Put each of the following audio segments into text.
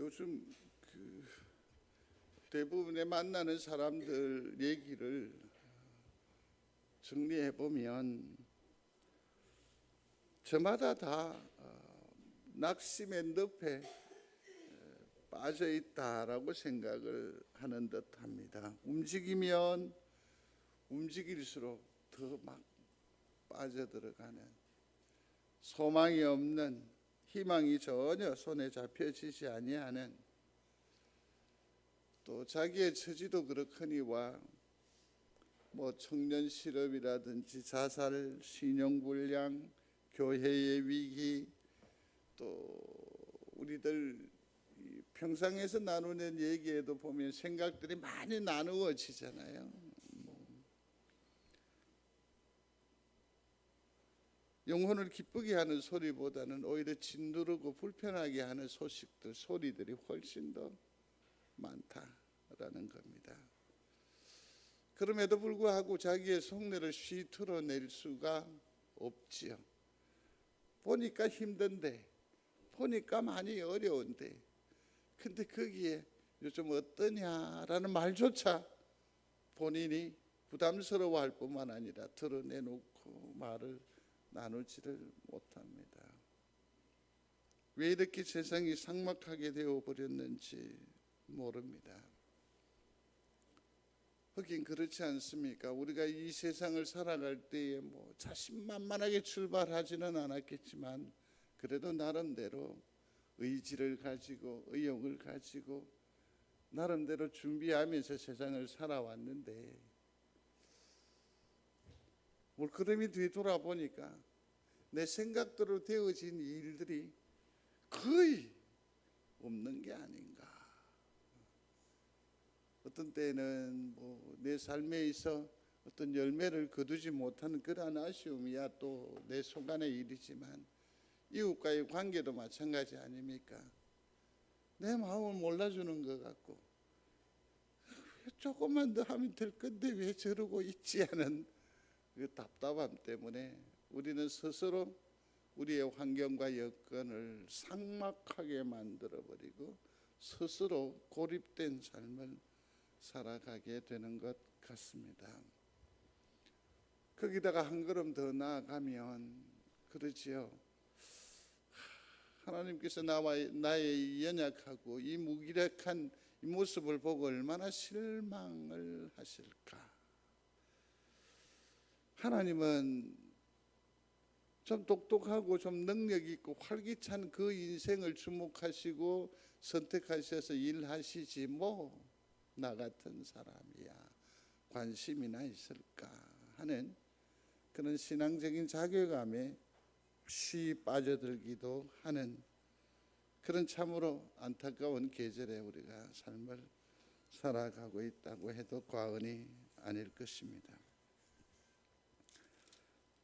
요즘 대부분의 만나는 사람들 얘기를 정리해 보면 저마다 다 낙심의 늪에 빠져 있다라고 생각을 하는 듯합니다. 움직이면 움직일수록 더 막 빠져들어가는, 소망이 없는, 희망이 전혀 손에 잡혀지지 아니하는, 또 자기의 처지도 그렇거니와 청년 실업이라든지 자살, 신용불량, 교회의 위기, 또 우리들 평상에서 나누는 얘기에도 보면 생각들이 많이 나누어지잖아요. 영혼을 기쁘게 하는 소리보다는 오히려 진두르고 불편하게 하는 소식들, 소리들이 훨씬 더 많다라는 겁니다. 그럼에도 불구하고 자기의 속내를 쉬 털어낼 수가 없지요. 보니까 힘든데, 보니까 많이 어려운데, 근데 거기에 요즘 어떠냐라는 말조차 본인이 부담스러워할 뿐만 아니라 드러내놓고 말을 나누지를 못합니다. 왜 이렇게 세상이 삭막하게 되어버렸는지 모릅니다. 하긴 그렇지 않습니까? 우리가 이 세상을 살아갈 때에 자신만만하게 출발하지는 않았겠지만 그래도 나름대로 의지를 가지고 의욕을 가지고 나름대로 준비하면서 세상을 살아왔는데 물끄러미 뒤돌아보니까 내 생각대로 되어진 일들이 거의 없는 게 아닌가. 어떤 때는 내 삶에 있어 어떤 열매를 거두지 못하는 그러한 아쉬움이야 또 내 속안의 일이지만 이웃과의 관계도 마찬가지 아닙니까? 내 마음을 몰라주는 것 같고 조금만 더 하면 될 건데 왜 저러고 있지 하는 그 답답함 때문에 우리는 스스로 우리의 환경과 여건을 삭막하게 만들어버리고 스스로 고립된 삶을 살아가게 되는 것 같습니다. 거기다가 한 걸음 더 나아가면 그러지요. 하나님께서 나의 연약하고 이 무기력한 이 모습을 보고 얼마나 실망을 하실까. 하나님은 좀 똑똑하고 좀 능력 있고 활기찬 그 인생을 주목하시고 선택하셔서 일하시지 나 같은 사람이야 관심이나 있을까 하는 그런 신앙적인 자괴감에 쉬 빠져들기도 하는 그런 참으로 안타까운 계절에 우리가 삶을 살아가고 있다고 해도 과언이 아닐 것입니다.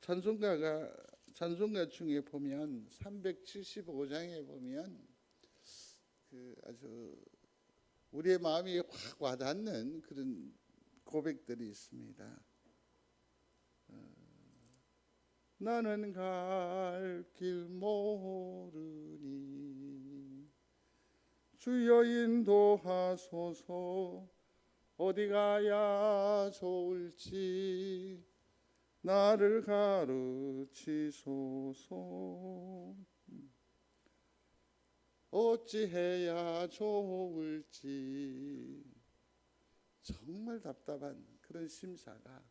찬송가 중에 보면 375장에 보면 아주 우리의 마음이 확 와닿는 그런 고백들이 있습니다. 나는 갈 길 모르니 주여 인도하소서. 어디 가야 좋을지 나를 가르치소서. 어찌해야 좋을지. 정말 답답한 그런 심사가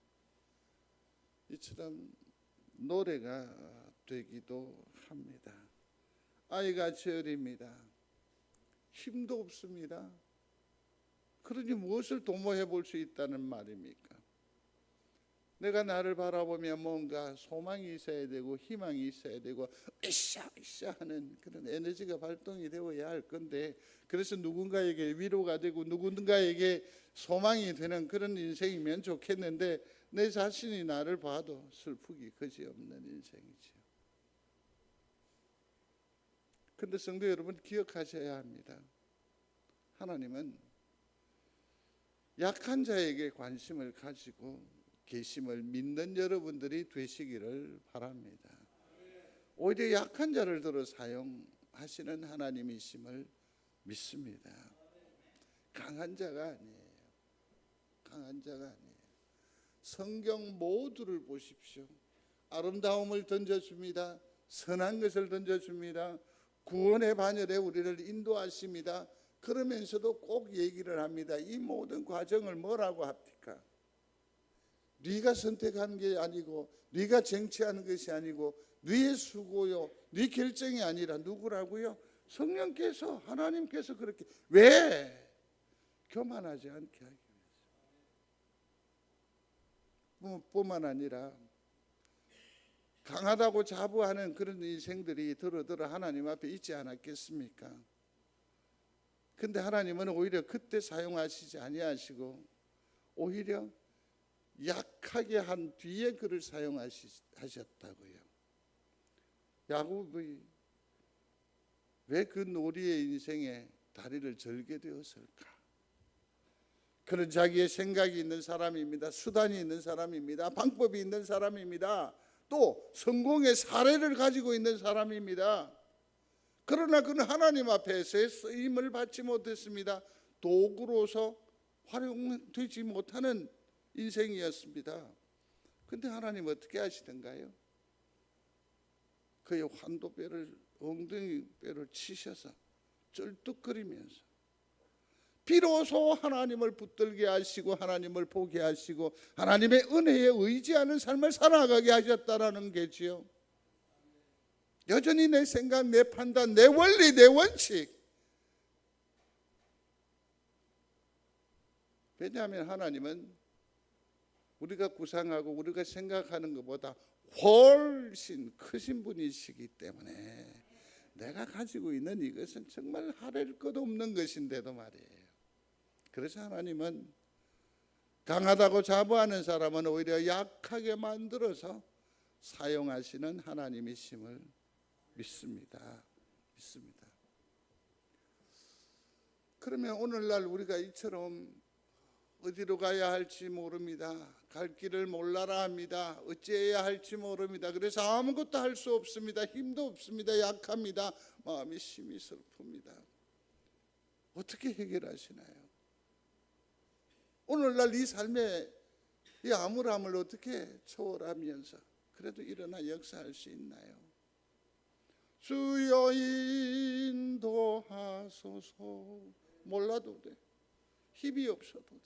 이처럼 노래가 되기도 합니다. 아이가 저립니다. 힘도 없습니다. 그러니 무엇을 도모해 볼 수 있다는 말입니까? 내가 나를 바라보면 뭔가 소망이 있어야 되고 희망이 있어야 되고 으쌰 하는 그런 에너지가 발동이 되어야 할 건데, 그래서 누군가에게 위로가 되고 누군가에게 소망이 되는 그런 인생이면 좋겠는데 내 자신이 나를 봐도 슬프기 그지없는 인생이죠. 그런데 성도 여러분 기억하셔야 합니다. 하나님은 약한 자에게 관심을 가지고 계심을 믿는 여러분들이 되시기를 바랍니다. 오히려 약한 자를 들어 사용하시는 하나님이심을 믿습니다. 강한 자가 아니에요. 강한 자가 아니에요. 성경 모두를 보십시오. 아름다움을 던져줍니다. 선한 것을 던져줍니다. 구원의 반열에 우리를 인도하십니다. 그러면서도 꼭 얘기를 합니다. 이 모든 과정을 뭐라고 합니까? 네가 선택한 게 아니고, 네가 쟁취하는 것이 아니고, 네의 수고요, 네 결정이 아니라 누구라고요? 성령께서, 하나님께서 그렇게. 왜? 교만하지 않게 하기 위해서. 뿐만 아니라 강하다고 자부하는 그런 인생들이 더러 하나님 앞에 있지 않았겠습니까? 근데 하나님은 오히려 그때 사용하시지 아니하시고 오히려 약하게 한 뒤에 그를 사용하셨다고요. 야곱이 왜 그 놀이의 인생에 다리를 절게 되었을까? 그는 자기의 생각이 있는 사람입니다. 수단이 있는 사람입니다. 방법이 있는 사람입니다. 또 성공의 사례를 가지고 있는 사람입니다. 그러나 그는 하나님 앞에서의 쓰임을 받지 못했습니다. 도구로서 활용되지 못하는 인생이었습니다. 근데 하나님 어떻게 하시던가요? 그의 환도뼈를, 엉덩이뼈를 치셔서 쩔뚝거리면서 비로소 하나님을 붙들게 하시고 하나님을 보게 하시고 하나님의 은혜에 의지하는 삶을 살아가게 하셨다라는 게지요. 여전히 내 생각, 내 판단, 내 원리, 내 원칙. 왜냐하면 하나님은 우리가 구상하고 우리가 생각하는 것보다 훨씬 크신 분이시기 때문에 내가 가지고 있는 이것은 정말 하릴 것 없는 것인데도 말이에요. 그래서 하나님은 강하다고 자부하는 사람은 오히려 약하게 만들어서 사용하시는 하나님이심을 믿습니다. 믿습니다. 그러면 오늘날 우리가 이처럼 어디로 가야 할지 모릅니다. 갈 길을 몰라라 합니다. 어찌해야 할지 모릅니다. 그래서 아무것도 할 수 없습니다. 힘도 없습니다. 약합니다. 마음이 심히 슬픕니다. 어떻게 해결하시나요? 오늘날 이 삶의 이 암울함을 어떻게 초월하면서 그래도 일어나 역사할 수 있나요? 주여 인도하소서. 몰라도 돼. 힘이 없어도 돼.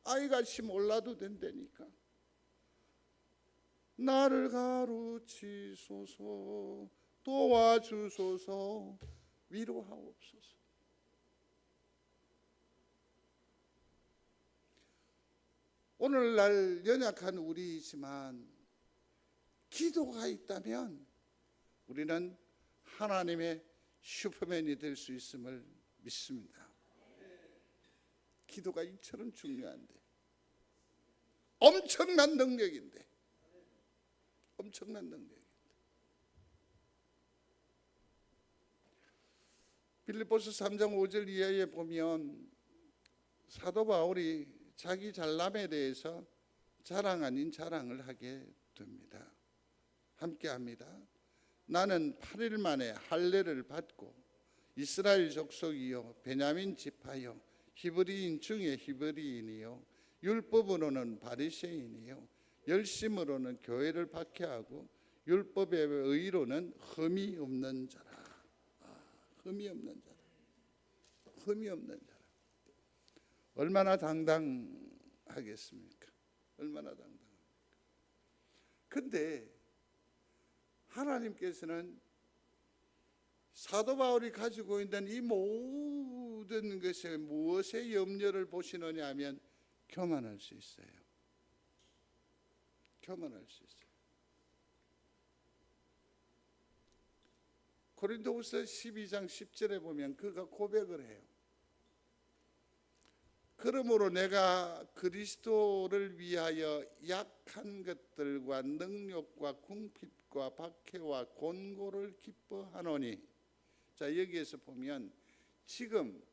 아이같이 몰라도 된다니까. 나를 가르치소서. 도와주소서. 위로하옵소서. 오늘날 연약한 우리이지만 기도가 있다면 우리는 하나님의 슈퍼맨이 될 수 있음을 믿습니다. 기도가 이처럼 중요한데, 엄청난 능력인데, 엄청난 능력인데. 빌립보서 3장 5절 이하에 보면 사도 바울이 자기 잘남에 대해서 자랑 아닌 자랑을 하게 됩니다. 함께 합니다. 나는 8일 만에 할례를 받고 이스라엘 족속이요 베냐민 지파요 히브리인 중에 히브리인이요 율법으로는 바리새인이요 열심으로는 교회를 박해하고 율법의 의로는 흠이 없는 자라. 흠이 없는 자라. 흠이 없는 자라. 얼마나 당당하겠습니까? 얼마나 당당합니까? 근데 하나님께서는 사도 바울이 가지고 있는 이 모든 것에 무엇에 염려를 보시느냐 하면 교만할 수 있어요. 교만할 수 있어요. 고린도후서 12장 10절에 보면 그가 고백을 해요. 그러므로 내가 그리스도를 위하여 약한 것들과 능력과 궁핍과 박해와 곤고를 기뻐하노니. 자, 여기에서 보면 지금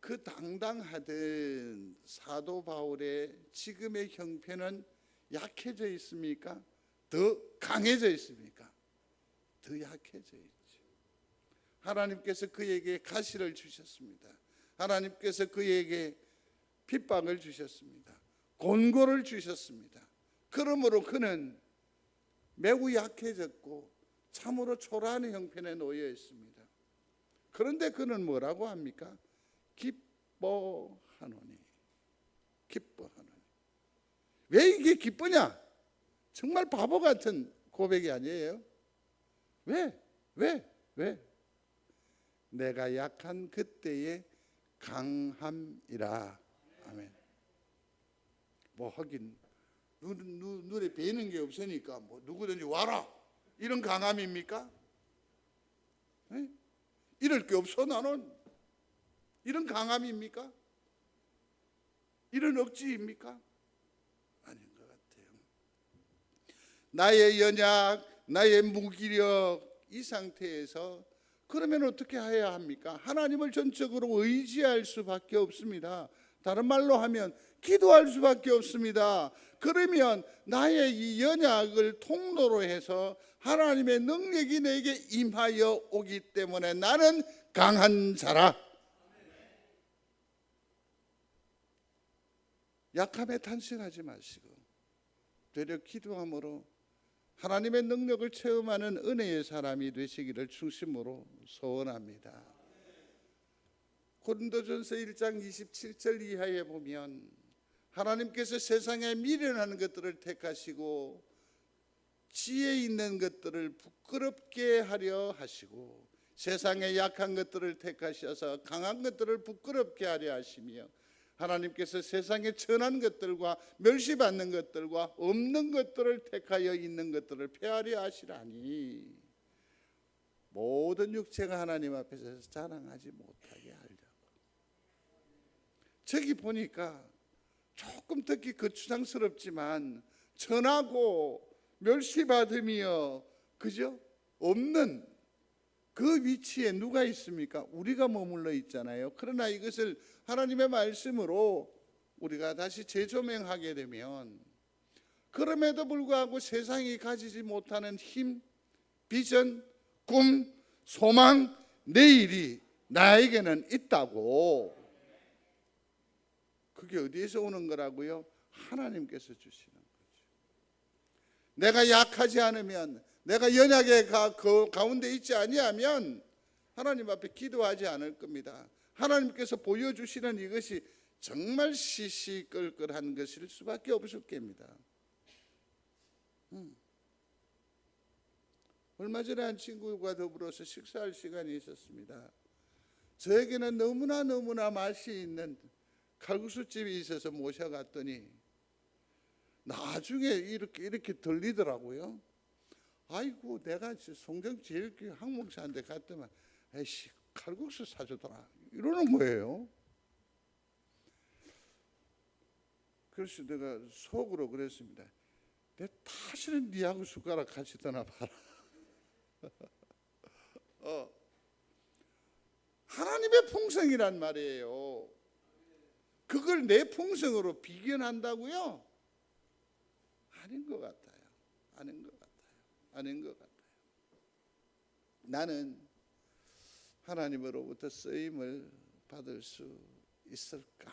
그 당당하던 사도 바울의 지금의 형편은 약해져 있습니까? 더 강해져 있습니까? 더 약해져 있죠. 하나님께서 그에게 가시를 주셨습니다. 하나님께서 그에게 핍박을 주셨습니다. 곤고를 주셨습니다. 그러므로 그는 매우 약해졌고 참으로 초라한 형편에 놓여 있습니다. 그런데 그는 뭐라고 합니까? 기뻐하노니. 기뻐하노니. 왜 이게 기쁘냐? 정말 바보 같은 고백이 아니에요. 왜? 내가 약한 그때의 강함이라. 아멘. 뭐 하긴 눈에 뵈는 게 없으니까 뭐 누구든지 와라 이런 강함입니까? 네? 이럴 게 없어 나는. 이런 강함입니까? 이런 억지입니까? 아닌 것 같아요. 나의 연약, 나의 무기력 이 상태에서 그러면 어떻게 해야 합니까? 하나님을 전적으로 의지할 수밖에 없습니다. 다른 말로 하면 기도할 수밖에 없습니다. 그러면 나의 이 연약을 통로로 해서 하나님의 능력이 내게 임하여 오기 때문에 나는 강한 자라. 약함에 탄식하지 마시고 되려 기도함으로 하나님의 능력을 체험하는 은혜의 사람이 되시기를 중심으로 소원합니다. 고린도전서 1장 27절 이하에 보면 하나님께서 세상에 미련한 것들을 택하시고 지혜 있는 것들을 부끄럽게 하려 하시고 세상에 약한 것들을 택하셔서 강한 것들을 부끄럽게 하려 하시며 하나님께서 세상에 천한 것들과 멸시받는 것들과 없는 것들을 택하여 있는 것들을 폐하려 하시라니 모든 육체가 하나님 앞에서 자랑하지 못하게 하려고. 저기 보니까 조금 듣기 거추장스럽지만 천하고 멸시받으며 그죠? 없는 그 위치에 누가 있습니까? 우리가 머물러 있잖아요. 그러나 이것을 하나님의 말씀으로 우리가 다시 재조명하게 되면 그럼에도 불구하고 세상이 가지지 못하는 힘, 비전, 꿈, 소망, 내일이 나에게는 있다고. 그게 어디에서 오는 거라고요? 하나님께서 주시는 거죠. 내가 약하지 않으면, 내가 연약의 가운데 있지 아니하면 하나님 앞에 기도하지 않을 겁니다. 하나님께서 보여주시는 이것이 정말 시시끌끌한 것일 수밖에 없을 겁니다. 얼마 전에 한 친구와 더불어서 식사할 시간이 있었습니다. 저에게는 너무나 맛이 있는 칼국수집이 있어서 모셔갔더니 나중에 이렇게 들리더라고요. 아이고 내가 송정제일교회 항목사한테 갔더만 에이씨 칼국수 사주더라 이러는 거예요. 그래서 내가 속으로 그랬습니다. 내 다시는 니하고 숟가락 같이 떠나봐라. 하나님의 풍성이란 말이에요. 그걸 내 풍성으로 비견한다고요? 아닌 것 같아요. 아닌 것 같아요. 나는 하나님으로부터 쓰임을 받을 수 있을까?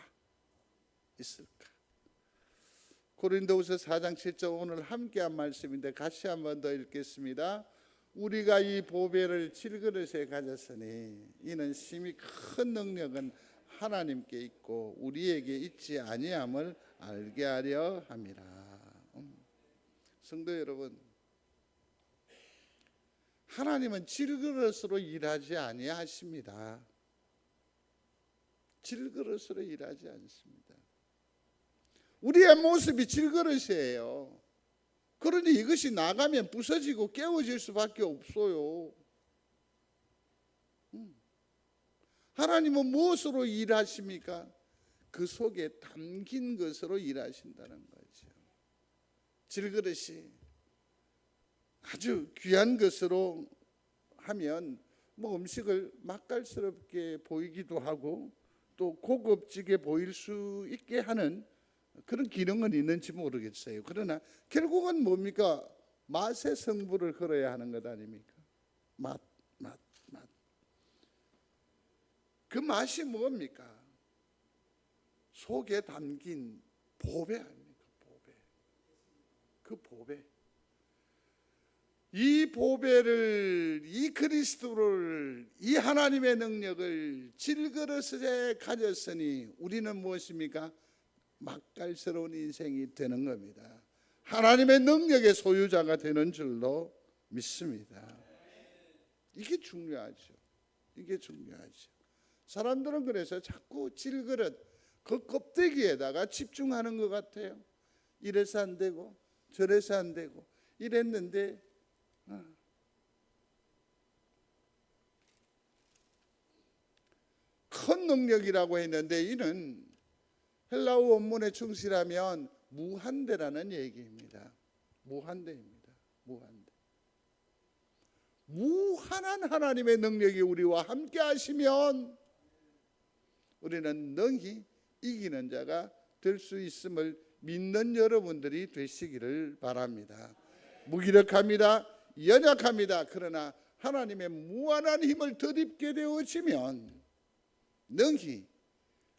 고린도후서 4장 7절 오늘 함께한 말씀인데 같이 한 번 더 읽겠습니다. 우리가 이 보배를 질그릇에 가졌으니 이는 심히 큰 능력은 하나님께 있고 우리에게 있지 아니함을 알게 하려 함이라. 성도 여러분, 하나님은 질그릇으로 일하지 아니하십니다. 질그릇으로 일하지 않습니다. 우리의 모습이 질그릇이에요. 그러니 이것이 나가면 부서지고 깨어질 수밖에 없어요. 하나님은 무엇으로 일하십니까? 그 속에 담긴 것으로 일하신다는 거죠. 질그릇이 아주 귀한 것으로 하면 뭐 음식을 맛깔스럽게 보이기도 하고 또 고급지게 보일 수 있게 하는 그런 기능은 있는지 모르겠어요. 그러나 결국은 뭡니까? 맛의 승부를 걸어야 하는 것 아닙니까? 맛. 그 맛이 뭡니까? 속에 담긴 보배 아닙니까? 보배. 그 보배. 이 보배를, 이 그리스도를, 이 하나님의 능력을 질그릇에 가졌으니 우리는 무엇입니까? 맛깔스러운 인생이 되는 겁니다. 하나님의 능력의 소유자가 되는 줄로 믿습니다. 이게 중요하죠. 이게 중요하죠. 사람들은 그래서 자꾸 질그릇, 그 껍데기에다가 집중하는 것 같아요. 이래서 안 되고 저래서 안 되고 이랬는데 큰 능력이라고 했는데 이는 헬라어 원문에 충실하면 무한대라는 얘기입니다. 무한대입니다. 무한대. 무한한 하나님의 능력이 우리와 함께 하시면 우리는 능히 이기는 자가 될 수 있음을 믿는 여러분들이 되시기를 바랍니다. 무기력합니다. 연약합니다. 그러나 하나님의 무한한 힘을 덧입게 되어지면 능히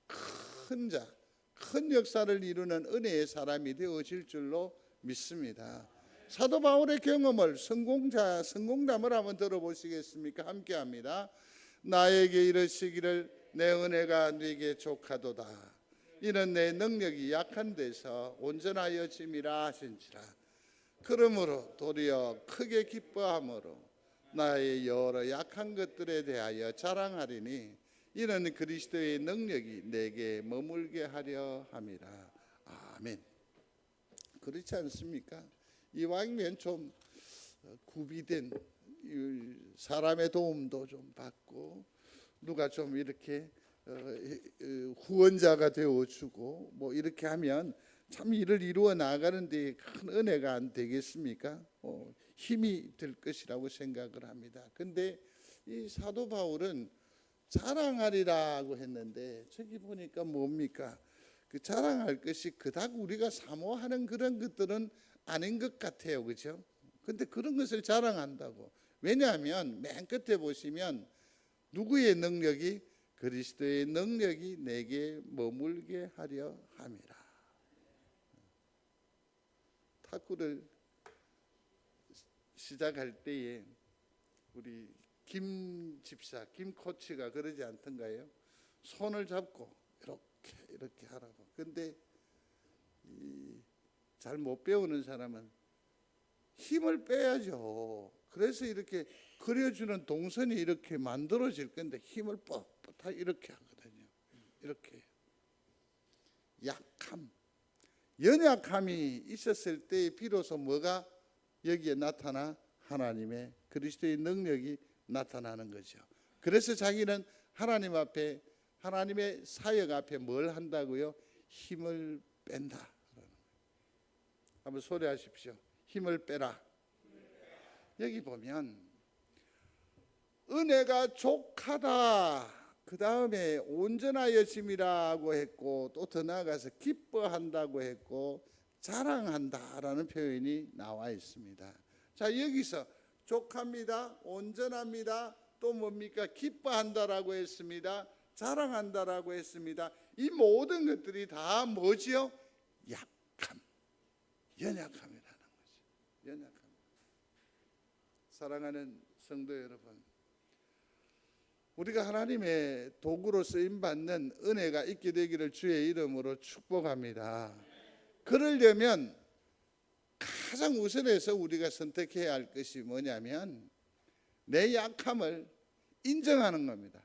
큰 자, 큰 역사를 이루는 은혜의 사람이 되어질 줄로 믿습니다. 사도 바울의 경험을 성공담을 한번 들어보시겠습니까? 함께합니다. 나에게 이르시기를 내 은혜가 네게 족하도다. 이는 내 능력이 약한 데서 온전하여짐이라 하신지라. 그러므로 도리어 크게 기뻐함으로 나의 여러 약한 것들에 대하여 자랑하리니 이는 그리스도의 능력이 내게 머물게 하려 함이라. 아멘. 그렇지 않습니까? 이왕이면 좀 구비된 사람의 도움도 좀 받고 누가 좀 이렇게 후원자가 되어주고 뭐 이렇게 하면 참 일을 이루어 나가는 데 큰 은혜가 안 되겠습니까? 힘이 될 것이라고 생각을 합니다. 근데 이 사도 바울은 자랑하리라고 했는데 저기 보니까 뭡니까? 그 자랑할 것이 그닥 우리가 사모하는 그런 것들은 아닌 것 같아요. 그렇죠? 근데 그런 것을 자랑한다고. 왜냐하면 맨 끝에 보시면 누구의 능력이? 그리스도의 능력이 내게 머물게 하려 함이라. 탁구를 시작할 때에 우리 김 집사, 김 코치가 그러지 않던가요? 손을 잡고 이렇게 하라고. 근데 잘 못 배우는 사람은 힘을 빼야죠. 그래서 이렇게 그려주는 동선이 이렇게 만들어질 건데 힘을 뻣뻣하게 이렇게 하거든요. 이렇게 약함, 연약함이 있었을 때 비로소 뭐가 여기에 나타나? 하나님의 그리스도의 능력이 나타나는 거죠. 그래서 자기는 하나님 앞에, 하나님의 사역 앞에 뭘 한다고요? 힘을 뺀다. 한번 소리하십시오. 힘을 빼라. 여기 보면 은혜가 족하다. 그 다음에 온전하여짐이라고 했고 또 더 나아가서 기뻐한다고 했고 자랑한다라는 표현이 나와 있습니다. 자, 여기서 족합니다. 온전합니다. 또 뭡니까? 기뻐한다라고 했습니다. 자랑한다라고 했습니다. 이 모든 것들이 다 뭐지요? 약함, 연약함이라는 거죠. 연약함. 사랑하는 성도 여러분, 우리가 하나님의 도구로 쓰임받는 은혜가 있게 되기를 주의 이름으로 축복합니다. 그러려면 가장 우선해서 우리가 선택해야 할 것이 뭐냐면 내 약함을 인정하는 겁니다.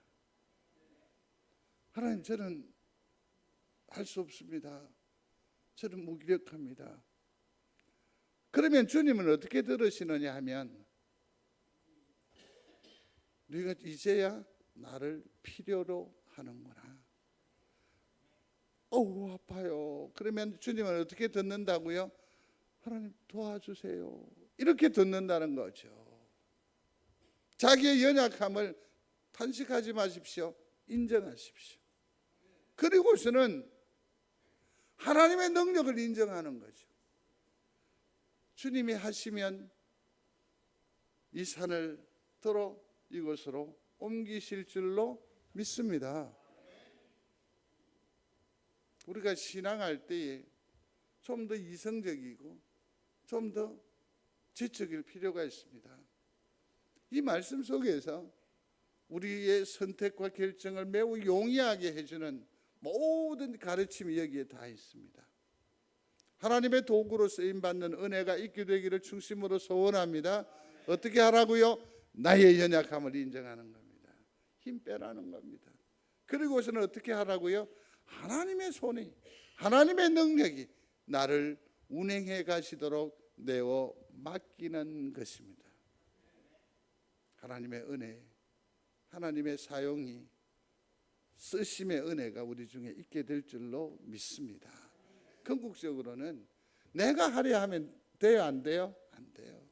하나님, 저는 할 수 없습니다. 저는 무기력합니다. 그러면 주님은 어떻게 들으시느냐 하면 네가 이제야 나를 필요로 하는구나. 어우, 아파요. 그러면 주님은 어떻게 듣는다고요? 하나님 도와주세요. 이렇게 듣는다는 거죠. 자기의 연약함을 탄식하지 마십시오. 인정하십시오. 그리고서는 하나님의 능력을 인정하는 거죠. 주님이 하시면 이 산을 들어 이곳으로 옮기실 줄로 믿습니다. 우리가 신앙할 때에 좀 더 이성적이고 좀 더 지적일 필요가 있습니다. 이 말씀 속에서 우리의 선택과 결정을 매우 용이하게 해주는 모든 가르침이 여기에 다 있습니다. 하나님의 도구로 쓰임받는 은혜가 있게 되기를 중심으로 소원합니다. 어떻게 하라고요? 나의 연약함을 인정하는 겁니다. 힘 빼라는 겁니다. 그리고서는 어떻게 하라고요? 하나님의 손이, 하나님의 능력이 나를 운행해 가시도록 내어 맡기는 것입니다. 하나님의 은혜, 하나님의 사용이, 쓰심의 은혜가 우리 중에 있게 될 줄로 믿습니다. 궁극적으로는 내가 하려 하면 돼요, 안 돼요? 안 돼요.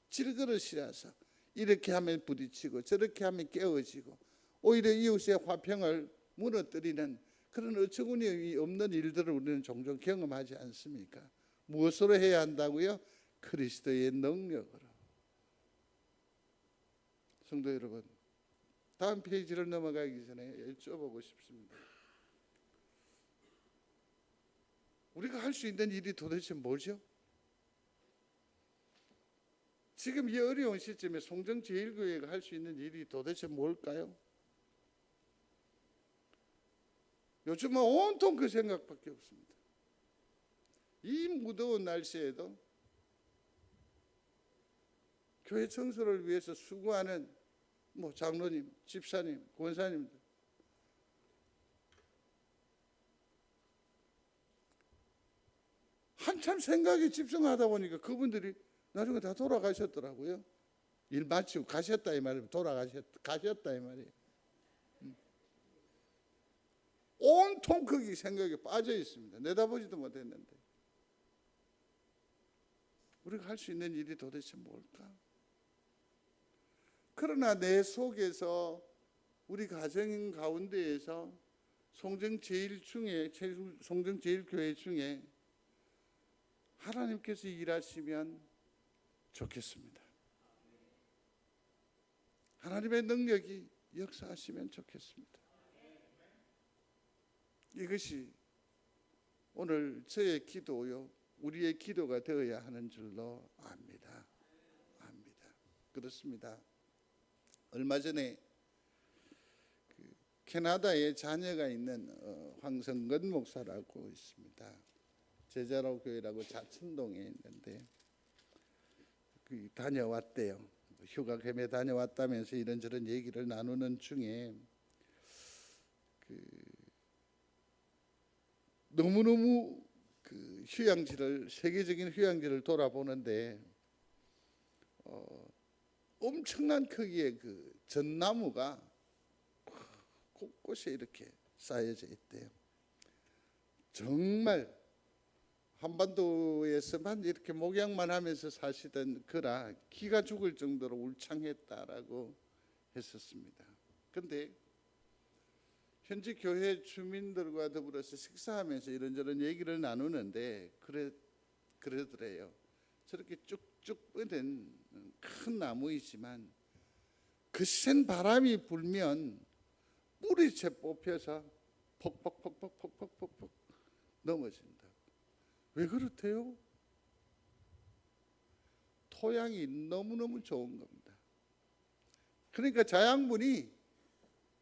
질그릇이라서 이렇게 하면 부딪히고 저렇게 하면 깨어지고 오히려 이웃의 화평을 무너뜨리는 그런 어처구니 없는 일들을 우리는 종종 경험하지 않습니까? 무엇으로 해야 한다고요? 그리스도의 능력으로. 성도 여러분, 다음 페이지를 넘어가기 전에 여쭤보고 싶습니다. 우리가 할 수 있는 일이 도대체 뭐죠? 지금 이 어려운 시점에 송정제일교회가 할 수 있는 일이 도대체 뭘까요? 요즘은 온통 그 생각밖에 없습니다. 이 무더운 날씨에도 교회 청소를 위해서 수고하는 장로님, 집사님, 권사님들, 한참 생각에 집중하다 보니까 그분들이 나중에 다 돌아가셨더라고요. 일 마치고 가셨다 이 말이에요. 가셨다 이 말이에요. 온통 거기 생각에 빠져 있습니다. 내다보지도 못했는데. 우리가 할 수 있는 일이 도대체 뭘까? 그러나 내 속에서 우리 가정 가운데에서 송정제일교회 중에 하나님께서 일하시면 좋겠습니다. 하나님의 능력이 역사하시면 좋겠습니다. 이것이 오늘 저의 기도요, 우리의 기도가 되어야 하는 줄로 압니다. 그렇습니다. 얼마 전에 캐나다에 자녀가 있는 황성근 목사라고 있습니다. 제자로 교회라고 자천동에 있는데 다녀왔대요. 휴가 겸해 다녀왔다면서 이런저런 얘기를 나누는 중에 너무너무 세계적인 휴양지를 돌아보는데 엄청난 크기의 전나무가 곳곳에 이렇게 쌓여져 있대요. 정말 한반도에서만 이렇게 목양만 하면서 사시던 그라 기가 죽을 정도로 울창했다라고 했었습니다. 그런데 현지 교회 주민들과 더불어서 식사하면서 이런저런 얘기를 나누는데 그러더래요. 저렇게 쭉쭉 뻗은 큰 나무이지만 거센 바람이 불면 뿌리채 뽑혀서 퍽퍽퍽퍽퍽퍽퍽 넘어진다. 왜 그렇대요? 토양이 너무너무 좋은 겁니다. 그러니까 자양분이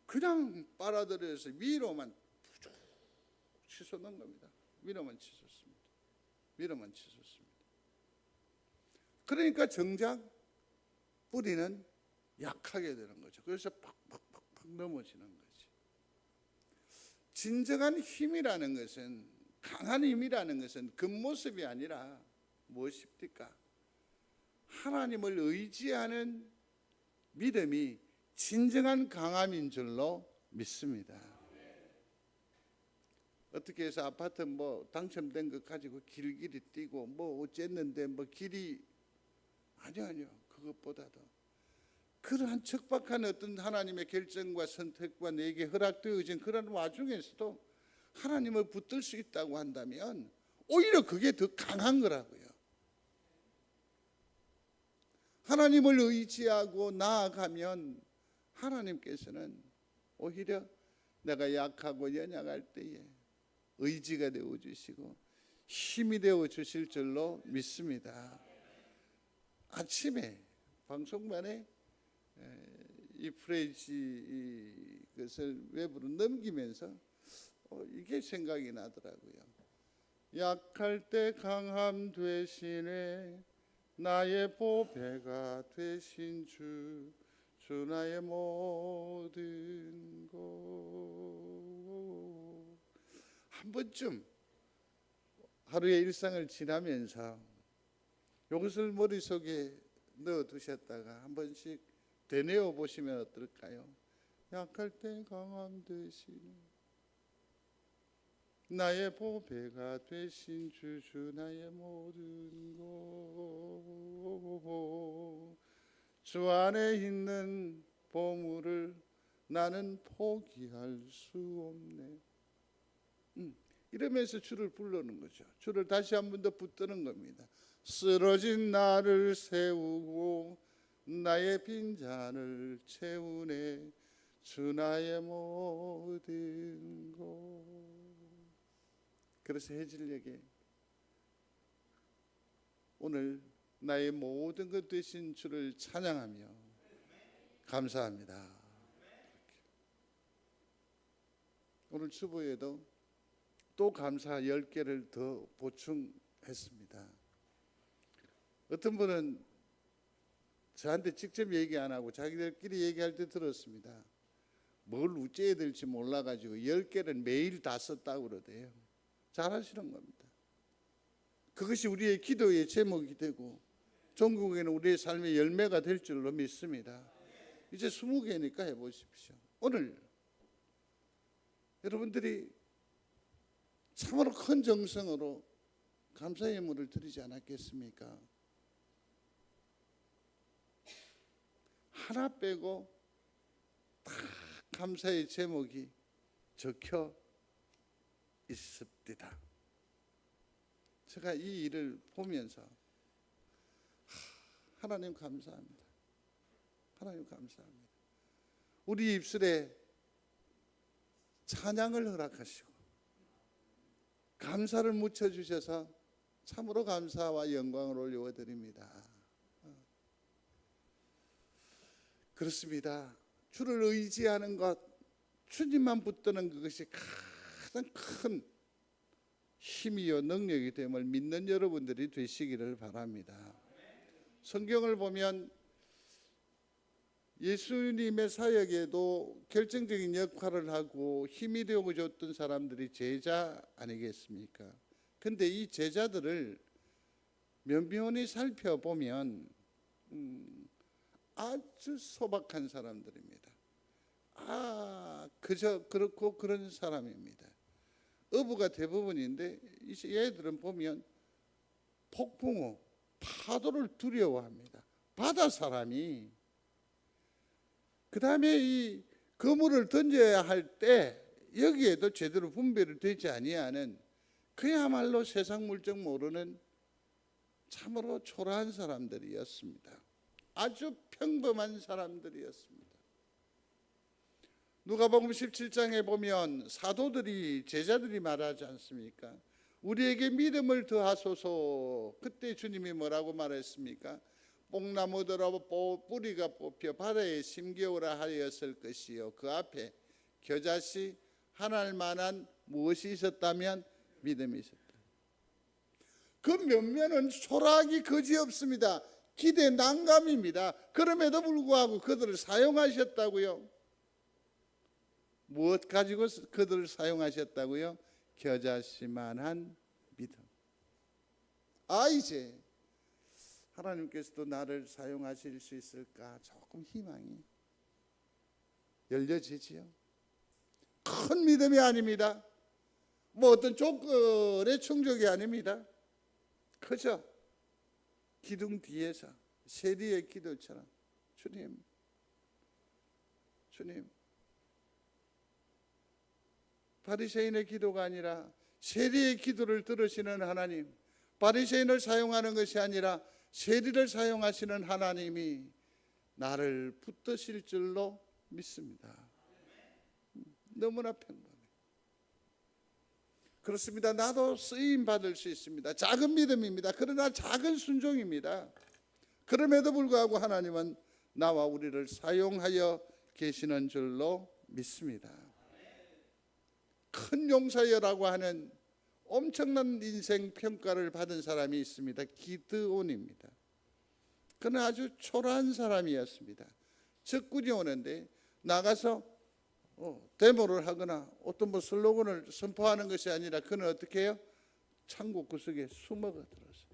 그냥 빨아들여서 위로만 쭉 치솟는 겁니다. 위로만 치솟습니다. 그러니까 정작 뿌리는 약하게 되는 거죠. 그래서 팍팍팍팍 넘어지는 거지. 진정한 힘이라는 것은, 강한 힘이라는 것은 겉모습이 아니라 무엇입니까? 하나님을 의지하는 믿음이 진정한 강함인 줄로 믿습니다. 어떻게 해서 아파트 당첨된 것 가지고 길길이 뛰고 어쨌는데 길이 아니요. 그것보다도 그러한 척박한 어떤 하나님의 결정과 선택과 내게 허락되어진 그런 와중에서도 하나님을 붙들 수 있다고 한다면 오히려 그게 더 강한 거라고요. 하나님을 의지하고 나아가면 하나님께서는 오히려 내가 약하고 연약할 때에 의지가 되어 주시고 힘이 되어 주실 줄로 믿습니다. 아침에 방송만에 이 프레이즈 이것을 외부로 넘기면서 이게 생각이 나더라고요. 약할 때 강함 되시네, 나의 보배가 되신 주 나의 모든 것. 한 번쯤 하루의 일상을 지나면서 이것을 머릿속에 넣어두셨다가 한 번씩 되뇌어 보시면 어떨까요? 약할 때 강함 되시네, 나의 보배가 되신 주 나의 모든 것. 주 안에 있는 보물을 나는 포기할 수 없네. 이러면서 주를 부르는 거죠. 주를 다시 한 번 더 붙드는 겁니다. 쓰러진 나를 세우고 나의 빈잔을 채우네, 주 나의 모든 것. 그래서 해질녘에 오늘 나의 모든 것 되신 주를 찬양하며 감사합니다. 오늘 주보에도 또 감사 10개를 더 보충했습니다. 어떤 분은 저한테 직접 얘기 안 하고 자기들끼리 얘기할 때 들었습니다. 뭘 우째야 될지 몰라가지고 10개를 매일 다 썼다고 그러대요. 잘하시는 겁니다. 그것이 우리의 기도의 제목이 되고 전국에는 우리의 삶의 열매가 될 줄로 믿습니다. 이제 20개니까 해보십시오. 오늘 여러분들이 참으로 큰 정성으로 감사의 예물을 드리지 않았겠습니까? 하나 빼고 다 감사의 제목이 적혀 있습니다. 제가 이 일을 보면서 하나님 감사합니다. 하나님 감사합니다. 우리 입술에 찬양을 허락하시고 감사를 묻혀주셔서 참으로 감사와 영광을 올려드립니다. 그렇습니다. 주를 의지하는 것, 주님만 붙드는 그것이 가장 큰 힘이요 능력이 됨을 믿는 여러분들이 되시기를 바랍니다. 성경을 보면 예수님의 사역에도 결정적인 역할을 하고 힘이 되어줬던 사람들이 제자 아니겠습니까? 근데 이 제자들을 면면히 살펴보면 아주 소박한 사람들입니다. 그저 그렇고 그런 사람입니다. 어부가 대부분인데 얘들은 보면 폭풍우, 파도를 두려워합니다. 바다 사람이. 그 다음에 이 그물을 던져야 할 때 여기에도 제대로 분별이 되지 아니하는 그야말로 세상 물정 모르는 참으로 초라한 사람들이었습니다. 아주 평범한 사람들이었습니다. 누가복음 17장에 보면 사도들이 제자들이 말하지 않습니까? 우리에게 믿음을 더하소서. 그때 주님이 뭐라고 말했습니까? 뽕나무들하고 뿌리가 뽑혀 바다에 심겨오라 하였을 것이요 그 앞에 겨자씨 하나할 만한 무엇이 있었다면 믿음이 있었다. 그 면면은 초라하기 그지없습니다. 기대 난감입니다. 그럼에도 불구하고 그들을 사용하셨다고요. 무엇 가지고 그들을 사용하셨다고요? 겨자씨만한 믿음. 이제 하나님께서도 나를 사용하실 수 있을까? 조금 희망이 열려지지요. 큰 믿음이 아닙니다. 뭐 어떤 조건의 충족이 아닙니다. 그저 기둥 뒤에서 세리의 기도처럼 주님 바리새인의 기도가 아니라 세리의 기도를 들으시는 하나님, 바리새인을 사용하는 것이 아니라 세리를 사용하시는 하나님이 나를 붙드실 줄로 믿습니다. 너무나 평범해. 그렇습니다. 나도 쓰임 받을 수 있습니다. 작은 믿음입니다. 그러나 작은 순종입니다. 그럼에도 불구하고 하나님은 나와 우리를 사용하여 계시는 줄로 믿습니다. 큰 용사여라고 하는 엄청난 인생 평가를 받은 사람이 있습니다. 기드온입니다. 그는 아주 초라한 사람이었습니다. 적군이 오는데 나가서 데모를 하거나 어떤 슬로건을 선포하는 것이 아니라 그는 어떻게 해요? 창고 구석에 숨어 들어서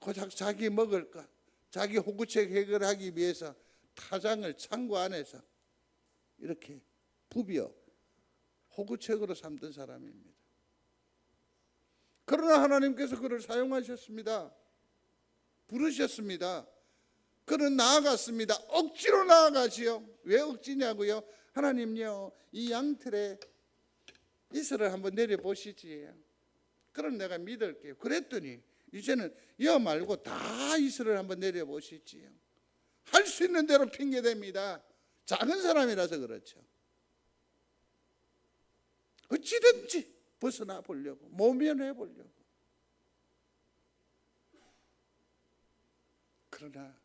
고작 자기 먹을 것, 자기 호구책 해결하기 위해서 타장을 창고 안에서 이렇게 부비어 호구책으로 삼던 사람입니다. 그러나 하나님께서 그를 사용하셨습니다. 부르셨습니다. 그는 나아갔습니다. 억지로 나아가지요. 왜 억지냐고요? 하나님요, 이 양틀에 이슬을 한번 내려보시지. 그럼 내가 믿을게요. 그랬더니 이제는 여 말고 다 이슬을 한번 내려보시지요. 할 수 있는 대로 핑계댑니다. 작은 사람이라서 그렇죠. 어찌든지 벗어나 보려고, 모면해 보려고. 그러나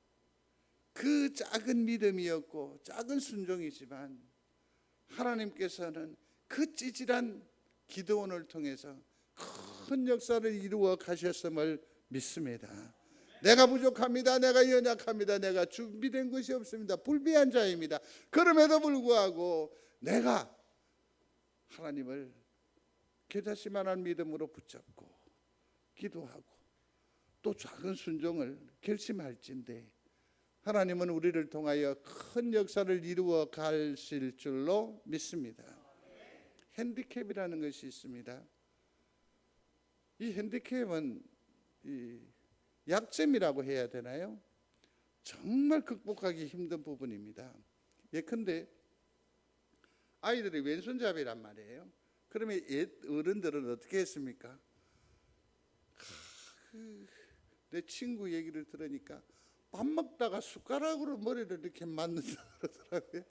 그 작은 믿음이었고 작은 순종이지만 하나님께서는 그 찌질한 기드온을 통해서 큰 역사를 이루어 가셨음을 믿습니다. 내가 부족합니다. 내가 연약합니다. 내가 준비된 것이 없습니다. 불비한 자입니다. 그럼에도 불구하고 내가 하나님을 겨자씨만한 믿음으로 붙잡고 기도하고 또 작은 순종을 결심할진대 하나님은 우리를 통하여 큰 역사를 이루어 가실 줄로 믿습니다. 핸디캡이라는 것이 있습니다. 이 핸디캡은 이 약점이라고 해야 되나요? 정말 극복하기 힘든 부분입니다. 예컨대 아이들이 왼손잡이란 말이에요. 그러면 옛 어른들은 어떻게 했습니까? 내 친구 얘기를 들으니까 밥 먹다가 숟가락으로 머리를 이렇게 맞는다 그러더라고요.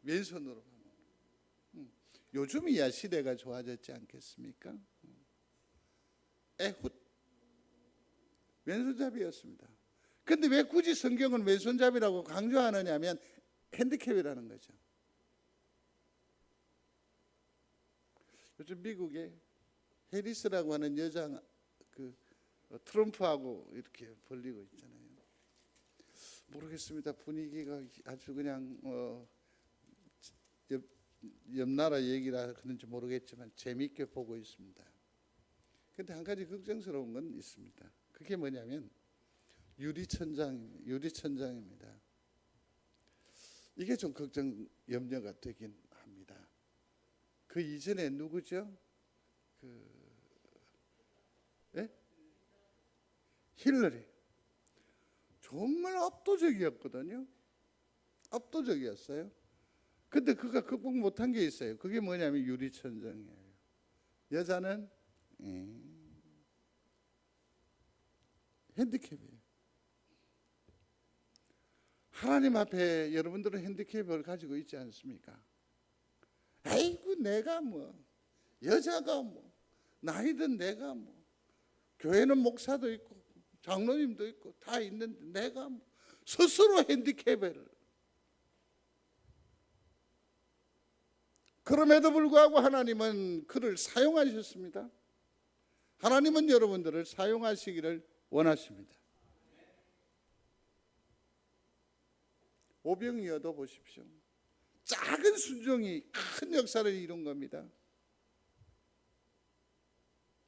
왼손으로. 요즘이야 시대가 좋아졌지 않겠습니까? 에훗 왼손잡이였습니다. 근데 왜 굳이 성경은 왼손잡이라고 강조하느냐면 핸디캡이라는 거죠. 요즘 미국에 해리스라고 하는 여자 트럼프하고 이렇게 벌리고 있잖아요. 모르겠습니다. 분위기가 아주 그냥 옆 나라 얘기라 그런지 모르겠지만 재미있게 보고 있습니다. 그런데 한 가지 걱정스러운 건 있습니다. 그게 뭐냐면 유리천장입니다. 이게 좀 염려가 되긴 합니다. 그 이전에 누구죠? 힐러리. 정말 압도적이었거든요. 압도적이었어요. 근데 그가 극복 못한 게 있어요. 그게 뭐냐면 유리천장이에요. 여자는 핸디캡이에요. 하나님 앞에 여러분들은 핸디캡을 가지고 있지 않습니까? 아이고 내가 여자가 나이든 내가 교회는 목사도 있고 장로님도 있고 다 있는데 내가 스스로 핸디캡을. 그럼에도 불구하고 하나님은 그를 사용하셨습니다. 하나님은 여러분들을 사용하시기를 원하십니다. 오병이어도 보십시오. 작은 순종이 큰 역사를 이룬 겁니다.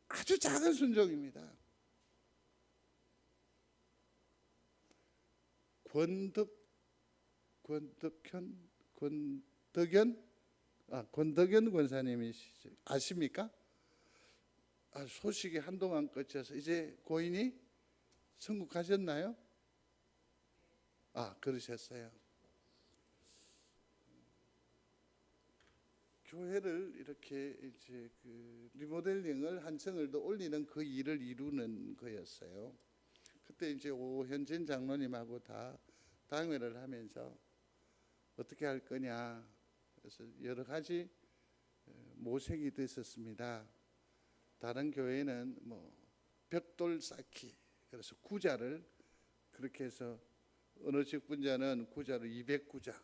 아주 작은 순종입니다. 권덕현 권사님이 아십니까? 소식이 한동안 꺼져서 이제 고인이 천국 가셨나요? 그러셨어요. 교회를 이렇게 이제 리모델링을 한 층을 더 올리는 그 일을 이루는 거였어요. 그때 이제 오현진 장로님하고 다 당회를 하면서 어떻게 할 거냐. 그래서 여러 가지 모색이 됐었습니다. 다른 교회는 뭐 벽돌 쌓기, 그래서 구자를 그렇게 해서 어느 직분자는 구자를 200구자,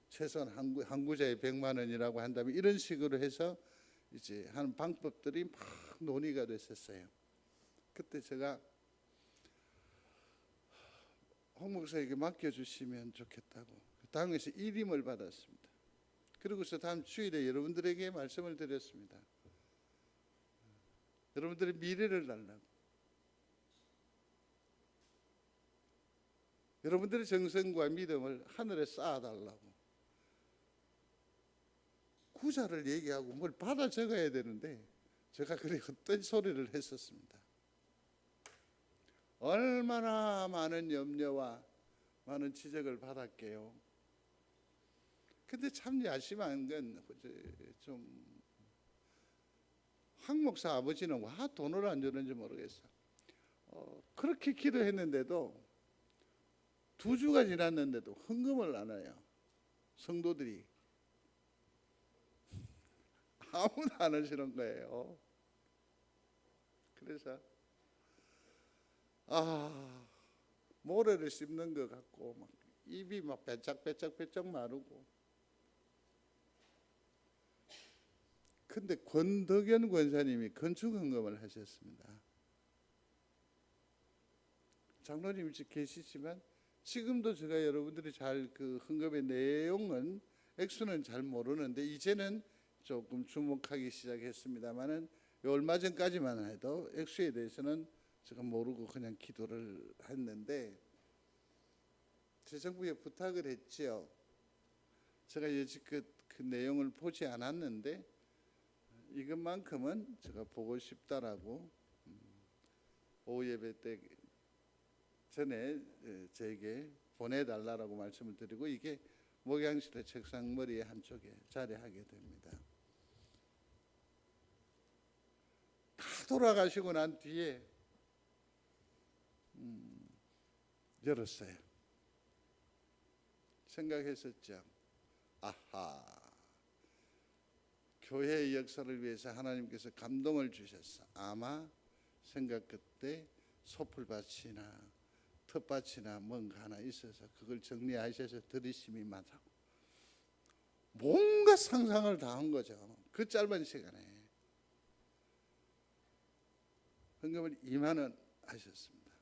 최소한 한 구자에 100만 원이라고 한다면 이런 식으로 해서 이제 하는 방법들이 막 논의가 됐었어요. 그때 제가 홍 목사에게 맡겨주시면 좋겠다고 당에서 일임을 받았습니다. 그리고서 다음 주일에 여러분들에게 말씀을 드렸습니다. 여러분들의 미래를 달라고, 여러분들의 정성과 믿음을 하늘에 쌓아달라고. 구자를 얘기하고 뭘 받아 적어야 되는데 제가 그래 헛된 소리를 했었습니다. 얼마나 많은 염려와 많은 지적을 받았게요. 근데 참 야심한 건 좀 황 목사 아버지는 와 돈을 안 주는지 모르겠어. 그렇게 기도했는데도 2주가 지났는데도 헌금을 안 해요. 성도들이 아무도 안 하시는 거예요. 그래서 모래를 씹는 것 같고 막 입이 막 배짝배짝 마르고. 근데 권덕연 권사님이 건축 헌금을 하셨습니다. 장로님 계시지만 지금도 제가 여러분들이 잘 그 헌금의 내용은 액수는 잘 모르는데 이제는 조금 주목하기 시작했습니다만은 얼마 전까지만 해도 액수에 대해서는 제가 모르고 그냥 기도를 했는데 재정부에 부탁을 했지요. 제가 여지껏 그 내용을 보지 않았는데 이것만큼은 제가 보고 싶다라고 오후 예배 때 전에 저에게 보내달라고 말씀을 드리고 이게 목양실의 책상 머리의 한쪽에 자리하게 됩니다. 다 돌아가시고 난 뒤에 열었어요. 생각했었죠. 아하, 교회의 역사를 위해서 하나님께서 감동을 주셨어. 아마 생각 끝에 소풀밭이나 텃밭이나 뭔가 하나 있어서 그걸 정리하셔서 들이심이 맞아. 뭔가 상상을 다 한 거죠. 그 짧은 시간에 헌금을 2만 원 하셨습니다.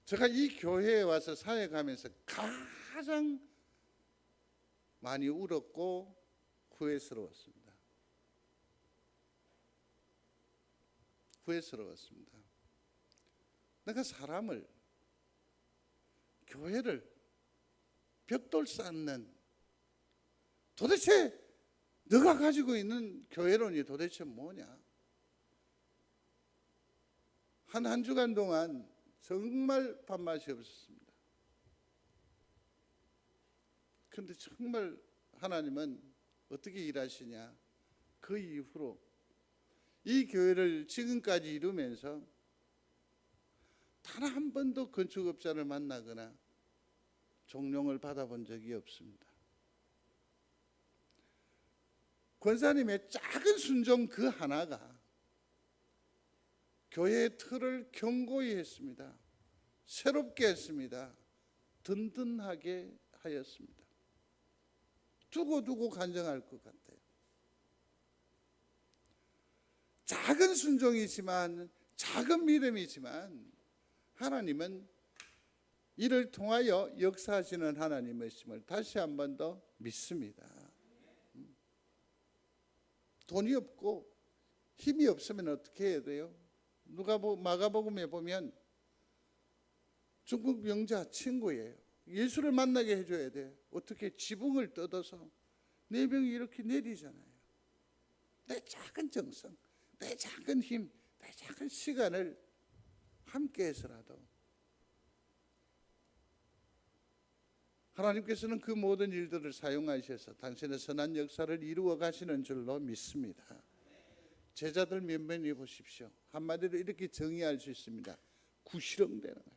제가 이 교회에 와서 사역하면서 가장 많이 울었고 후회스러웠습니다. 내가 사람을, 교회를 벽돌 쌓는, 도대체 너가 가지고 있는 교회론이 도대체 뭐냐? 한 주간 동안 정말 밥맛이 없었습니다. 그런데 정말 하나님은 어떻게 일하시냐? 그 이후로 이 교회를 지금까지 이루면서 단 한 번도 건축업자를 만나거나 종용을 받아본 적이 없습니다. 권사님의 작은 순종 그 하나가 교회의 틀을 견고히 했습니다. 새롭게 했습니다. 든든하게 하였습니다. 두고두고 간증할 것 같아요. 작은 순종이지만, 작은 믿음이지만 하나님은 이를 통하여 역사하시는 하나님이심을 다시 한 번 더 믿습니다. 돈이 없고 힘이 없으면 어떻게 해야 돼요? 마가복음에 보면 중국 명자 친구예요. 예수를 만나게 해줘야 돼요. 어떻게 지붕을 뜯어서 4명이 이렇게 내리잖아요. 내 작은 정성, 내 작은 힘, 내 작은 시간을 함께 해서라도 하나님께서는 그 모든 일들을 사용하셔서 당신의 선한 역사를 이루어 가시는 줄로 믿습니다. 제자들 면면히 보십시오. 한마디로 이렇게 정의할 수 있습니다. 구시렁대는 거예요.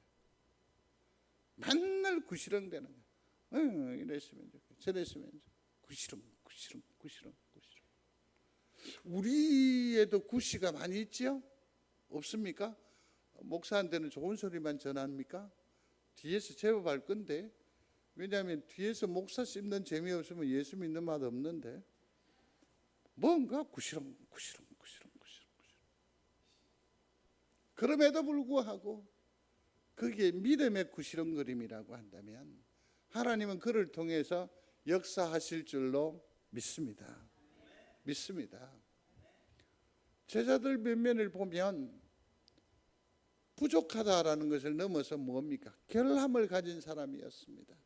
맨날 구시렁대는 거예요. 이랬으면 좋겠고 저랬으면 좋겠고 구시렁. 우리에도 구시가 많이 있죠? 없습니까? 목사한테는 좋은 소리만 전합니까? 뒤에서 제법 할 건데, 왜냐하면 뒤에서 목사 씹는 재미없으면 예수 믿는 맛 없는데 뭔가 구시렁. 그럼에도 불구하고 그게 믿음의 구시렁거림이라고 한다면 하나님은 그를 통해서 역사하실 줄로 믿습니다. 제자들 면면을 보면 부족하다라는 것을 넘어서 뭡니까? 결함을 가진 사람이었습니다.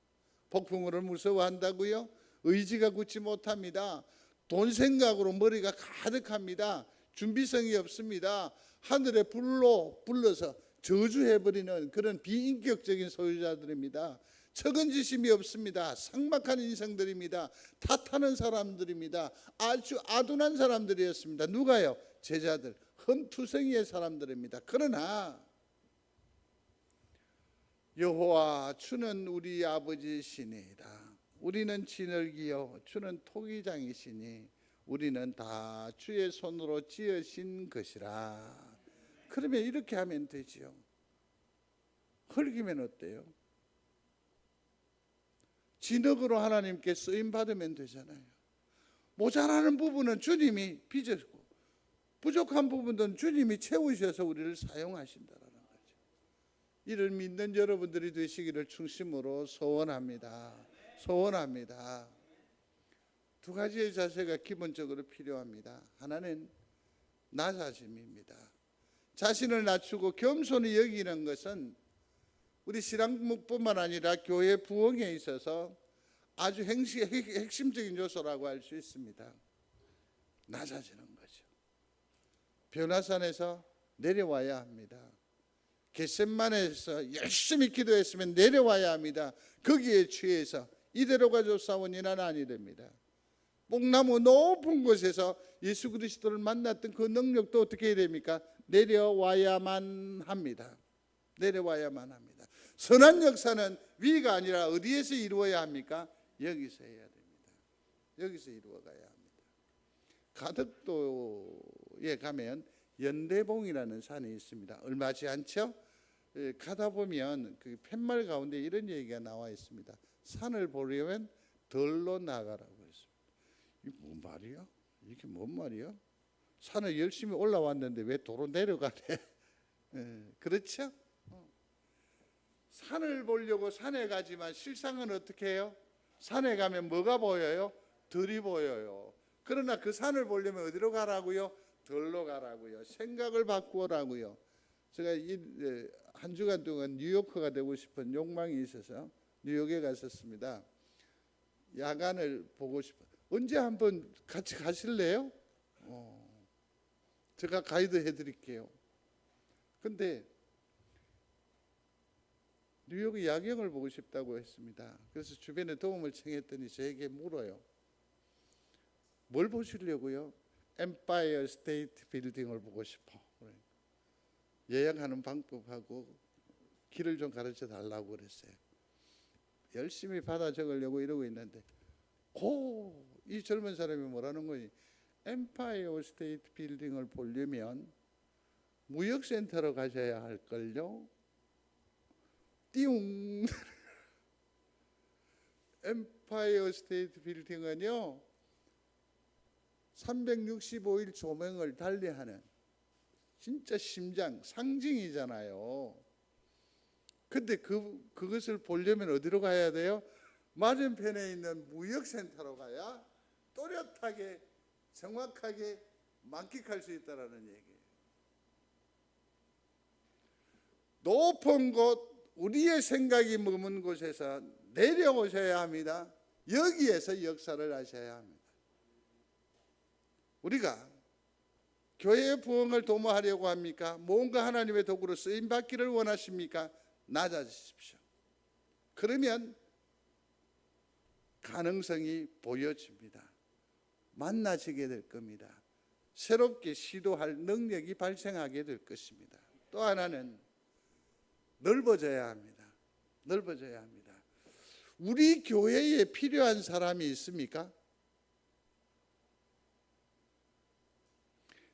폭풍우를 무서워한다고요? 의지가 굳지 못합니다. 돈 생각으로 머리가 가득합니다. 준비성이 없습니다. 하늘의 불로 불러서 저주해버리는 그런 비인격적인 소유자들입니다. 책임지심이 없습니다. 삭막한 인생들입니다. 탓하는 사람들입니다. 아주 아둔한 사람들이었습니다. 누가요? 제자들, 흠투성이의 사람들입니다. 그러나 여호와 주는 우리 아버지시니이다. 우리는 진흙이요 주는 토기장이시니 우리는 다 주의 손으로 지으신 것이라. 그러면 이렇게 하면 되지요. 흙이면 어때요? 진흙으로 하나님께 쓰임 받으면 되잖아요. 모자라는 부분은 주님이 빚었고 부족한 부분은 주님이 채우셔서 우리를 사용하신다라는 거죠. 이를 믿는 여러분들이 되시기를 중심으로 소원합니다. 두 가지의 자세가 기본적으로 필요합니다. 하나는 나자심입니다. 자신을 낮추고 겸손히 여기는 것은 우리 신앙뿐만 아니라 교회 부흥에 있어서 아주 핵심적인 요소라고 할 수 있습니다. 낮아지는 거죠. 변화산에서 내려와야 합니다. 겟셋마네에서 열심히 기도했으면 내려와야 합니다. 거기에 취해서 이대로 가져싸우니 나는 아니됩니다. 뽕나무 높은 곳에서 예수 그리스도를 만났던 그 능력도 어떻게 해야 됩니까? 내려와야만 합니다. 선한 역사는 위가 아니라 어디에서 이루어야 합니까? 여기서 해야 됩니다. 여기서 이루어가야 합니다. 가덕도에 가면 연대봉이라는 산이 있습니다. 얼마지 않죠? 가다 보면 그 팻말 가운데 이런 얘기가 나와 있습니다. 산을 보려면 덜로 나가라고 했습니다. 이게 뭔 말이야? 이게 뭔 말이야? 산을 열심히 올라왔는데 왜 도로 내려가래? 그렇죠? 산을 보려고 산에 가지만 실상은 어떻게 해요? 산에 가면 뭐가 보여요? 들이 보여요. 그러나 그 산을 보려면 어디로 가라고요? 덜로 가라고요. 생각을 바꾸라고요. 제가 한 주간 동안 뉴요커가 되고 싶은 욕망이 있어서 뉴욕에 갔었습니다. 야간을 보고 싶어. 언제 한번 같이 가실래요? 제가 가이드 해드릴게요. 근데 뉴욕의 야경을 보고 싶다고 했습니다. 그래서 주변에 도움을 청했더니 저에게 물어요. 뭘 보시려고요? 엠파이어 스테이트 빌딩을 보고 싶어. 예약하는 방법하고 길을 좀 가르쳐 달라고 그랬어요. 열심히 받아 적으려고 이러고 있는데 이 젊은 사람이 뭐라는 거니? 엠파이어 스테이트 빌딩을 보려면 무역센터로 가셔야 할걸요? 띠용. 엠파이어 스테이트 빌딩은요 365일 조명을 달리하는 진짜 심장, 상징이잖아요. 근데 그것을 보려면 어디로 가야 돼요? 맞은편에 있는 무역센터로 가야 또렷하게 정확하게 만끽할 수 있다는 얘기예요. 높은 곳, 우리의 생각이 머문 곳에서 내려오셔야 합니다. 여기에서 역사를 하셔야 합니다. 우리가 교회의 부흥을 도모하려고 합니까? 뭔가 하나님의 도구로 쓰임받기를 원하십니까? 낮아지십시오. 그러면 가능성이 보여집니다. 만나지게 될 겁니다. 새롭게 시도할 능력이 발생하게 될 것입니다. 또 하나는 넓어져야 합니다. 넓어져야 합니다. 우리 교회에 필요한 사람이 있습니까?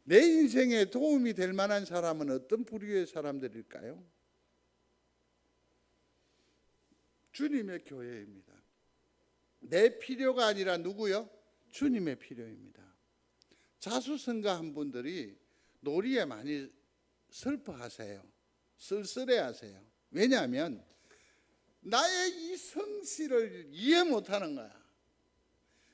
내 인생에 도움이 될 만한 사람은 어떤 부류의 사람들일까요? 주님의 교회입니다. 내 필요가 아니라 누구요? 주님의 필요입니다. 자수성가한 분들이 놀이에 많이 슬퍼하세요. 쓸쓸해하세요. 왜냐하면 나의 이 성실을 이해 못하는 거야.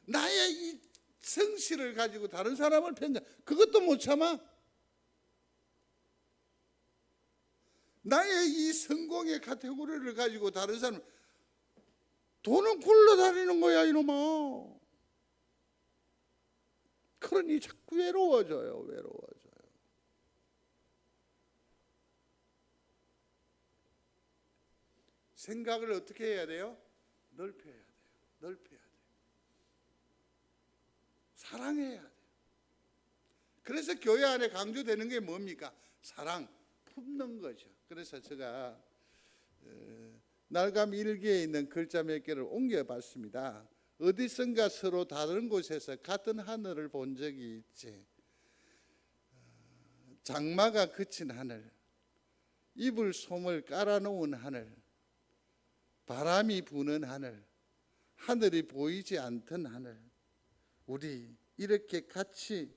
나의 이 성실을 가지고 다른 사람을 편자, 그것도 못 참아. 나의 이 성공의 카테고리를 가지고 다른 사람, 돈은 굴러다니는 거야 이놈아. 그러니 자꾸 외로워져요. 생각을 어떻게 해야 돼요? 넓혀야 돼요. 사랑해야 돼요. 그래서 교회 안에 강조되는 게 뭡니까? 사랑, 품는 거죠. 그래서 제가 날감 일기에 있는 글자 몇 개를 옮겨봤습니다. 어디선가 서로 다른 곳에서 같은 하늘을 본 적이 있지. 장마가 그친 하늘, 이불 솜을 깔아놓은 하늘, 바람이 부는 하늘, 하늘이 보이지 않던 하늘. 우리 이렇게 같이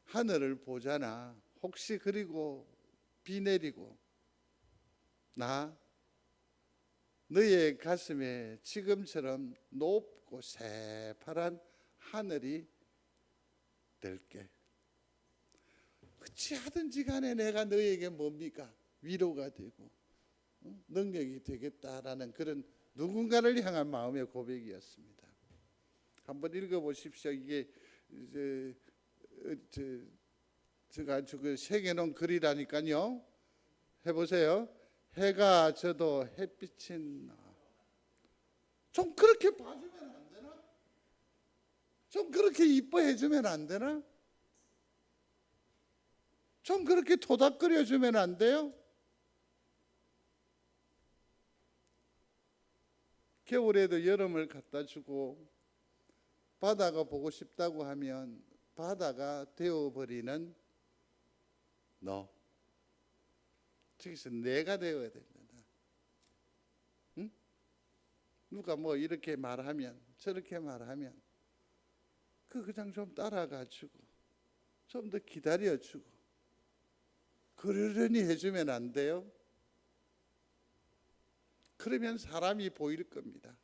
하늘을 보잖아. 혹시 그리고 비 내리고 나 너의 가슴에 지금처럼 높고 새파란 하늘이 될게. 어찌하든지 간에 내가 너에게 뭡니까? 위로가 되고 능력이 되겠다라는 그런 누군가를 향한 마음의 고백이었습니다. 한번 읽어보십시오. 이게 제가 새겨놓은 글이라니까요. 해보세요. 해가 져도 햇빛이 나. 좀 그렇게 봐주면 안 되나? 좀 그렇게 이뻐해주면 안 되나? 좀 그렇게 토닥거려주면 안 돼요? 겨울에도 여름을 갖다 주고 바다가 보고 싶다고 하면 바다가 되어버리는 너. 저기서 내가 되어야 된다. 응? 누가 뭐 이렇게 말하면 저렇게 말하면 그냥 좀 따라가지고 좀 더 기다려주고 그러려니 해주면 안 돼요? 그러면 사람이 보일 겁니다.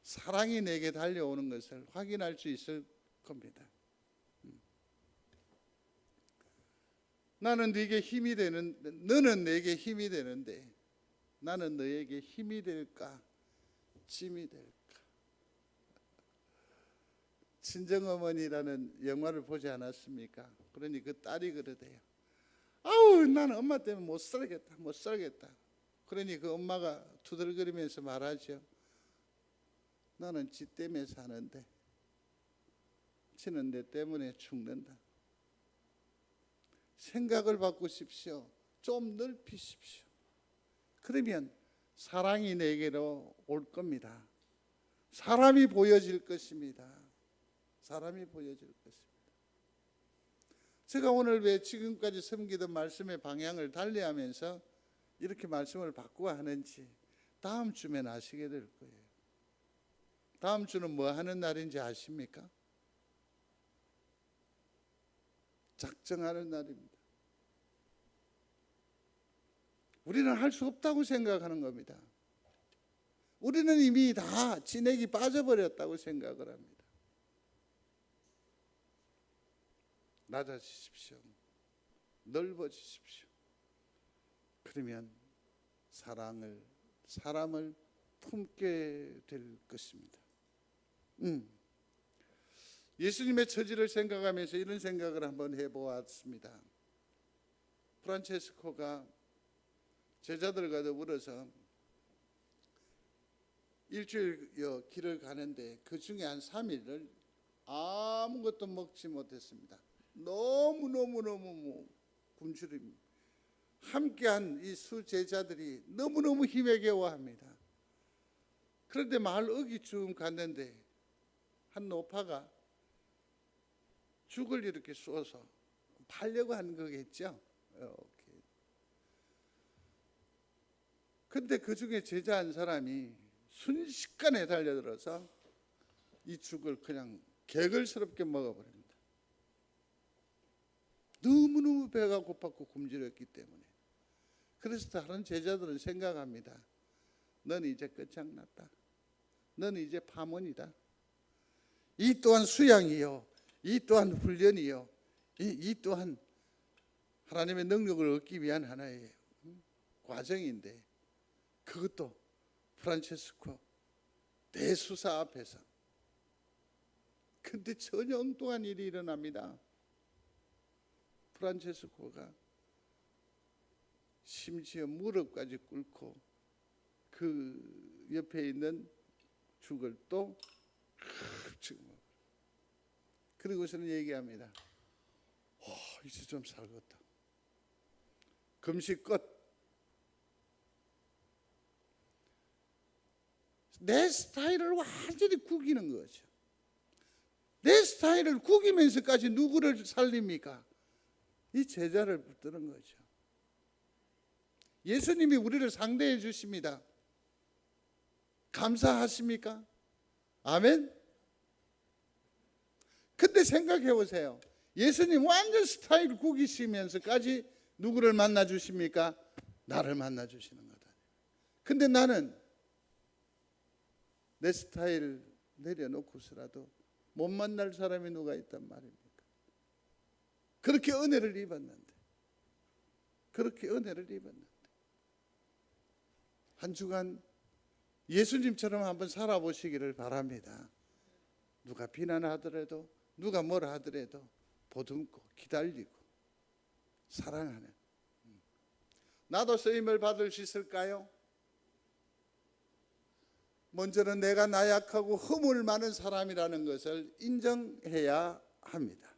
사랑이 내게 달려오는 것을 확인할 수 있을 겁니다. 나는 네게 힘이 되는, 너는 내게 힘이 되는데 나는 너에게 힘이 될까, 짐이 될까? 친정어머니라는 영화를 보지 않았습니까? 그러니 그 딸이 그러대요. 아우, 나는 엄마 때문에 못 살겠다. 그러니 그 엄마가 투덜거리면서 말하죠. 나는 지 때문에 사는데 지는 내 때문에 죽는다. 생각을 바꾸십시오. 좀 넓히십시오. 그러면 사랑이 내게로 올 겁니다. 사람이 보여질 것입니다. 제가 오늘 왜 지금까지 섬기던 말씀의 방향을 달리하면서 이렇게 말씀을 바꾸어 하는지 다음 주면 아시게 될 거예요. 다음 주는 뭐 하는 날인지 아십니까? 작정하는 날입니다. 우리는 할 수 없다고 생각하는 겁니다. 우리는 이미 다 진액이 빠져버렸다고 생각을 합니다. 낮아지십시오. 넓어지십시오. 그러면 사람을 품게 될 것입니다. 예수님의 처지를 생각하면서 이런 생각을 한번 해보았습니다. 프란체스코가 제자들과 더불어서 일주일 길을 가는데 그 중에 한 3일을 아무것도 먹지 못했습니다. 너무너무 굶주립니다. 함께한 이 수제자들이 너무너무 힘에 겨워합니다. 그런데 마을 어기쯤 갔는데 한 노파가 죽을 이렇게 쏘서 팔려고 하는 거겠죠. 이렇게. 근데 그 중에 제자 한 사람이 순식간에 달려들어서 이 죽을 그냥 개걸스럽게 먹어버립니다. 너무너무 배가 고팠고 굶주렸기 때문에. 그래서 다른 제자들은 생각합니다. 넌 이제 끝장났다. 넌 이제 파문이다. 이 또한 수양이요, 이 또한 훈련이요, 이 또한 하나님의 능력을 얻기 위한 하나의 과정인데, 그것도 프란체스코 대수사 앞에서. 근데 전혀 엉뚱한 일이 일어납니다. 프란체스코가 심지어 무릎까지 꿇고 그 옆에 있는 죽을 또 그리고서는 얘기합니다. 이제 좀 살겠다. 금식 끝. 내 스타일을 완전히 구기는 거죠. 내 스타일을 구기면서까지 누구를 살립니까? 이 제자를 붙드는 거죠. 예수님이 우리를 상대해 주십니다. 감사하십니까? 아멘. 근데 생각해 보세요. 예수님 완전 스타일 구기시면서까지 누구를 만나 주십니까? 나를 만나 주시는 거다. 근데 나는 내 스타일 내려놓고서라도 못 만날 사람이 누가 있단 말입니까? 그렇게 은혜를 입었는데, 한 주간 예수님처럼 한번 살아보시기를 바랍니다. 누가 비난하더라도, 누가 뭐라 하더라도 보듬고 기다리고 사랑하는. 나도 쓰임을 받을 수 있을까요? 먼저는 내가 나약하고 허물 많은 사람이라는 것을 인정해야 합니다.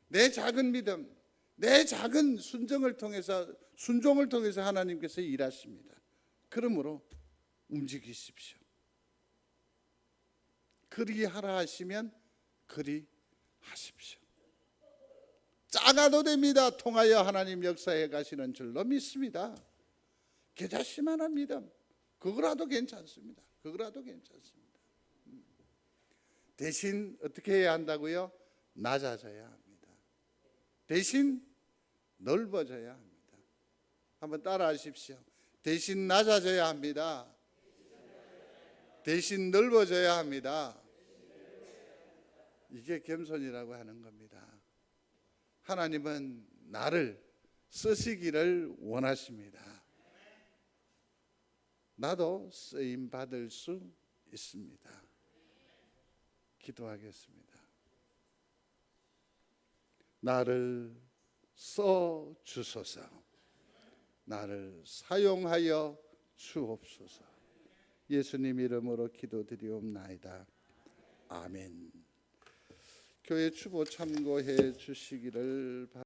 내 작은 믿음, 내 작은 순종을 통해서 하나님께서 일하십니다. 그러므로 움직이십시오. 그리 하라 하시면 그리 하십시오. 작아도 됩니다. 통하여 하나님 역사해 가시는 줄로 믿습니다. 겨자씨만한 믿음, 그거라도 괜찮습니다. 대신 어떻게 해야 한다고요? 낮아져야 합니다. 대신 넓어져야 합니다. 한번 따라 하십시오. 대신 낮아져야 합니다. 대신 넓어져야 합니다. 이게 겸손이라고 하는 겁니다. 하나님은 나를 쓰시기를 원하십니다. 나도 쓰임 받을 수 있습니다. 기도하겠습니다. 나를 써 주소서. 나를 사용하여 주옵소서. 예수님 이름으로 기도드리옵나이다. 아멘. 교회 추보 참고해 주시기를 바랍니다.